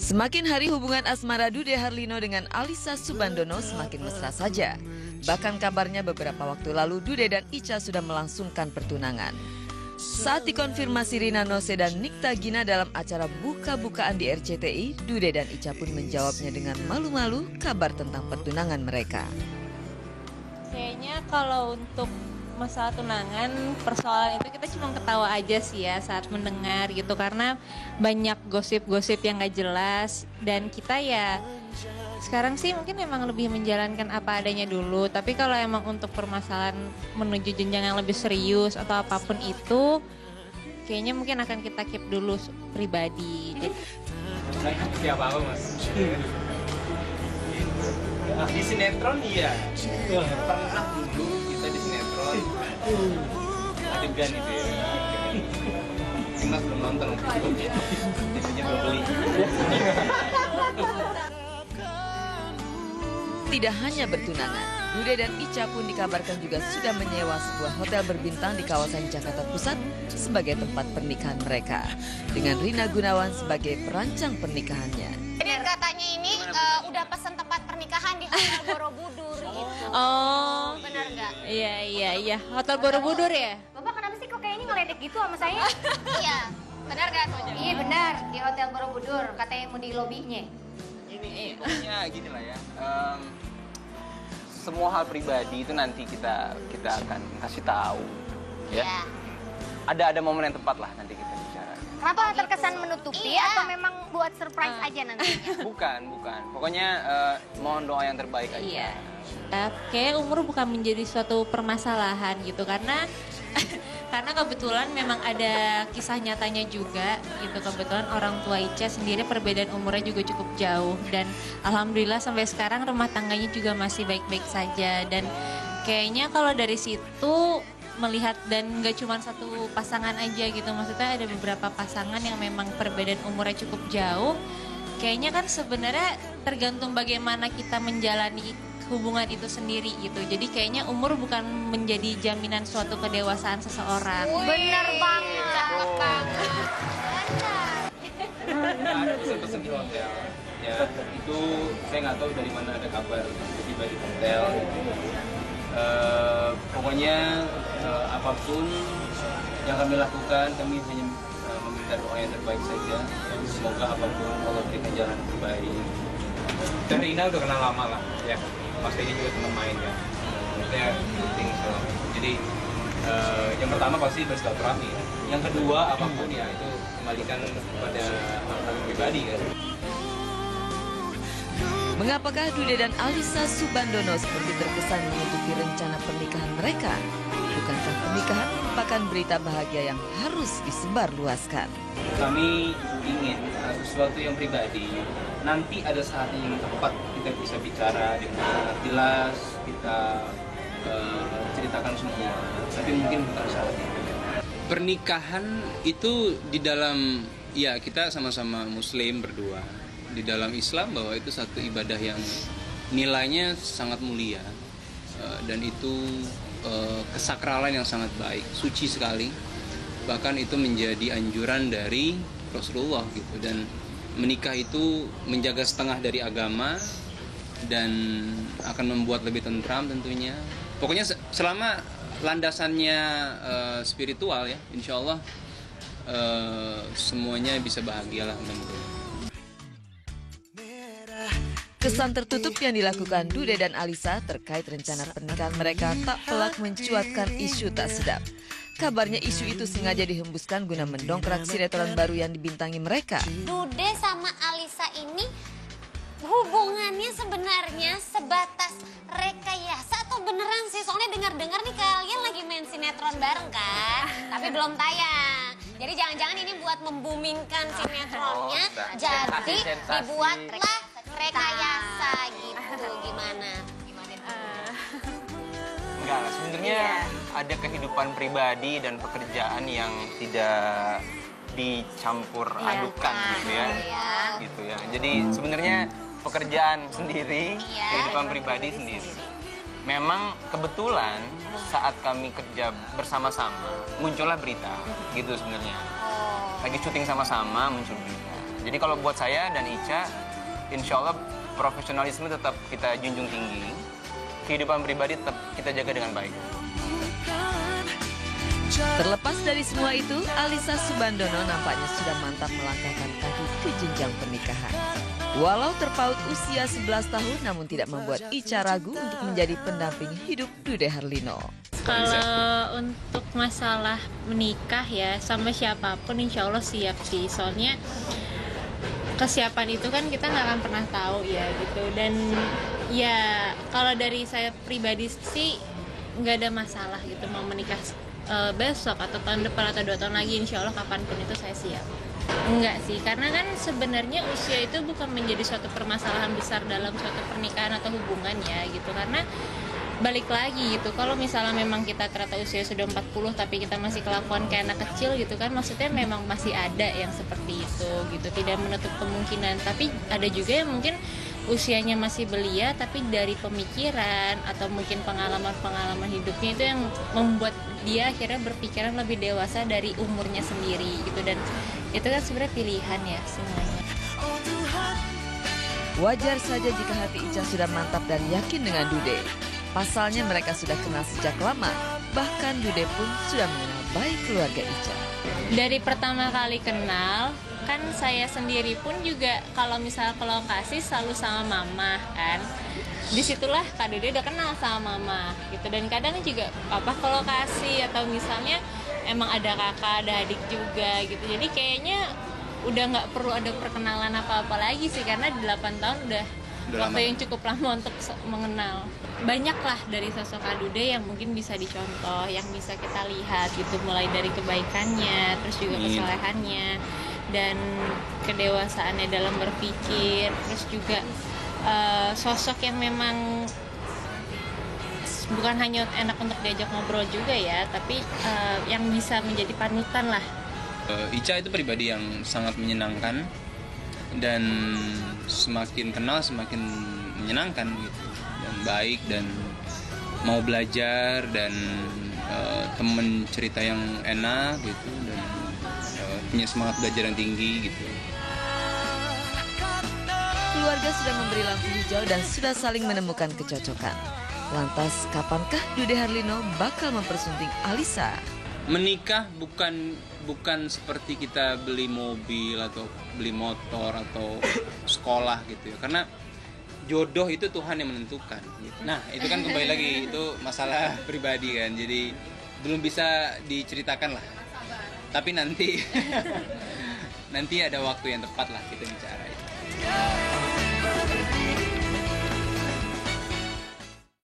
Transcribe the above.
Semakin hari hubungan asmara Dude Harlino dengan Alyssa Soebandono semakin mesra saja. Bahkan kabarnya beberapa waktu lalu Dude dan Icha sudah melangsungkan pertunangan. Saat dikonfirmasi Rina Nose dan Nikta Gina dalam acara buka-bukaan di RCTI, Dude dan Icha pun menjawabnya dengan malu-malu kabar tentang pertunangan mereka. Kayaknya kalau untuk masalah tunangan, persoalan itu kita cuma ketawa aja sih ya saat mendengar gitu, karena banyak gosip-gosip yang gak jelas. Dan kita ya sekarang sih mungkin memang lebih menjalankan apa adanya dulu. Tapi kalau emang untuk permasalahan menuju jenjang yang lebih serius atau apapun itu, kayaknya mungkin akan kita keep dulu pribadi. Siapa apa mas? Di sinetron iya. Pernah dulu kita di sinetron adegan itu ya. Mas belum nonton, TV-nya belum beli. Tidak hanya bertunangan, Dude dan Icha pun dikabarkan juga sudah menyewa sebuah hotel berbintang di kawasan Jakarta Pusat sebagai tempat pernikahan mereka, dengan Rina Gunawan sebagai perancang pernikahannya. Jadi katanya ini udah pesan tempat pernikahan di Hotel Borobudur gitu. Oh, Benar nggak? iya, Hotel Borobudur ya? Bapak kenapa sih kok kayaknya ngeledek gitu sama saya? Iya, benar nggak tuh? Iya benar, di Hotel Borobudur, katanya mau di lobinya. Ini pokoknya gini lah ya. Semua hal pribadi itu nanti kita akan kasih tahu, ya. Iya. Ada momen yang tepat lah nanti kita bicara. Kenapa terkesan menutupi Iya. atau memang buat surprise aja nantinya? Bukan. Pokoknya mohon doa yang terbaik aja. Iya. Kayak umur bukan menjadi suatu permasalahan gitu, karena kebetulan memang ada kisah nyatanya juga gitu. Kebetulan orang tua Icha sendiri perbedaan umurnya juga cukup jauh, dan alhamdulillah sampai sekarang rumah tangganya juga masih baik-baik saja. Dan kayaknya kalau dari situ melihat, dan gak cuma satu pasangan aja gitu, maksudnya ada beberapa pasangan yang memang perbedaan umurnya cukup jauh. Kayaknya kan sebenarnya tergantung bagaimana kita menjalani hubungan itu sendiri gitu. Jadi kayaknya umur bukan menjadi jaminan suatu kedewasaan seseorang. Bener banget. Cakep banget. Ada pesan-pesan di hotel. Ya, itu saya nggak tahu dari mana ada kabar tiba di hotel. Pokoknya apapun yang kami lakukan, kami hanya meminta doa yang terbaik saja. Semoga apapun Allah berikan jalan yang terbaik. Dan Rina udah kenal lama lah, ya. Pastinya juga teman main ya. Maksudnya penting selalu. Jadi yang pertama pasti bersilaturahmi ya. Yang kedua apapun ya itu kembalikan kepada kami pribadi ya. Mengapakah Dude dan Alyssa Soebandono seperti terkesan menutupi rencana pernikahan mereka? Bukankah pernikahan merupakan berita bahagia yang harus disebarluaskan? Kami ingin sesuatu yang pribadi, nanti ada saatnya yang tepat kita bisa bicara dengan jelas, kita ceritakan semua, tapi mungkin bukan saatnya. Pernikahan itu di dalam, ya kita sama-sama muslim berdua. Di dalam Islam bahwa itu satu ibadah yang nilainya sangat mulia, dan itu kesakralan yang sangat baik, suci sekali. Bahkan itu menjadi anjuran dari Rasulullah gitu, dan menikah itu menjaga setengah dari agama dan akan membuat lebih tentram tentunya. Pokoknya selama landasannya spiritual ya, insya Allah semuanya bisa bahagialah mudah-mudahan. Kesan tertutup yang dilakukan Dude dan Alyssa terkait rencana pernikahan mereka tak pelak mencuatkan isu tak sedap. Kabarnya isu itu sengaja dihembuskan guna mendongkrak sinetron baru yang dibintangi mereka. Dude sama Alyssa ini hubungannya sebenarnya sebatas rekayasa atau beneran sih? Soalnya dengar-dengar nih kalian lagi main sinetron bareng kan? Tapi belum tayang. Jadi jangan-jangan ini buat membumingkan sinetronnya, jadi dibuatlah rekayasa gitu. Gimana? Enggak, sebenarnya ada kehidupan pribadi dan pekerjaan yang tidak dicampur adukan gitu ya. Gitu ya. Jadi sebenarnya pekerjaan sendiri, kehidupan pribadi sendiri. Memang kebetulan saat kami kerja bersama-sama muncullah berita gitu sebenarnya. Lagi syuting sama-sama muncul berita. Jadi kalau buat saya dan Ica, insya Allah profesionalisme tetap kita junjung tinggi, kehidupan pribadi tetap kita jaga dengan baik. Terlepas dari semua itu, Alyssa Soebandono nampaknya sudah mantap melangkahkan kaki ke jenjang pernikahan. Walau terpaut usia 11 tahun, namun tidak membuat Ica ragu untuk menjadi pendamping hidup Dude Harlino. Kalau untuk masalah menikah ya, sama siapapun insya Allah siap sih. Soalnya kesiapan itu kan kita nggak akan pernah tahu ya gitu. Dan ya kalau dari saya pribadi sih nggak ada masalah gitu mau menikah besok atau tahun depan atau 2 tahun lagi, insya Allah kapanpun itu saya siap. Enggak sih, karena kan sebenarnya usia itu bukan menjadi suatu permasalahan besar dalam suatu pernikahan atau hubungan ya gitu. Karena balik lagi gitu, kalau misalnya memang kita ternyata usia sudah 40 tapi kita masih kelakuan kayak anak kecil gitu kan, maksudnya memang masih ada yang seperti itu gitu, tidak menutup kemungkinan. Tapi ada juga yang mungkin usianya masih belia tapi dari pemikiran atau mungkin pengalaman hidupnya itu yang membuat dia akhirnya berpikiran lebih dewasa dari umurnya sendiri gitu. Dan itu kan sebenarnya pilihan ya semuanya. Wajar saja jika hati Ica sudah mantap dan yakin dengan Dude. Pasalnya mereka sudah kenal sejak lama, bahkan Dude pun sudah mengenal baik keluarga Ica. Dari pertama kali kenal, kan saya sendiri pun juga kalau misalnya ke lokasi selalu sama mama kan. Disitulah Kak Dude udah kenal sama mama gitu. Dan kadang juga papa ke lokasi atau misalnya emang ada kakak, ada adik juga gitu. Jadi kayaknya udah nggak perlu ada perkenalan apa-apa lagi sih, karena 8 tahun udah waktu yang cukup lama untuk mengenal. Banyak lah dari sosok Kak Dude yang mungkin bisa dicontoh, yang bisa kita lihat gitu, mulai dari kebaikannya, terus juga kesalehannya dan kedewasaannya dalam berpikir, terus juga sosok yang memang bukan hanya enak untuk diajak ngobrol juga ya, tapi yang bisa menjadi panutan lah. Ica itu pribadi yang sangat menyenangkan dan semakin kenal semakin menyenangkan gitu, dan baik dan mau belajar dan temen cerita yang enak gitu, dan punya semangat belajar yang tinggi gitu. Keluarga sudah memberi lampu hijau dan sudah saling menemukan kecocokan. Lantas, kapankah Dude Harlino bakal mempersunting Alyssa? Menikah bukan seperti kita beli mobil atau beli motor atau sekolah gitu ya. Karena jodoh itu Tuhan yang menentukan gitu. Nah, itu kan kembali lagi itu masalah pribadi kan. Jadi belum bisa diceritakan lah. Tapi nanti ada waktu yang tepat lah kita bicara itu.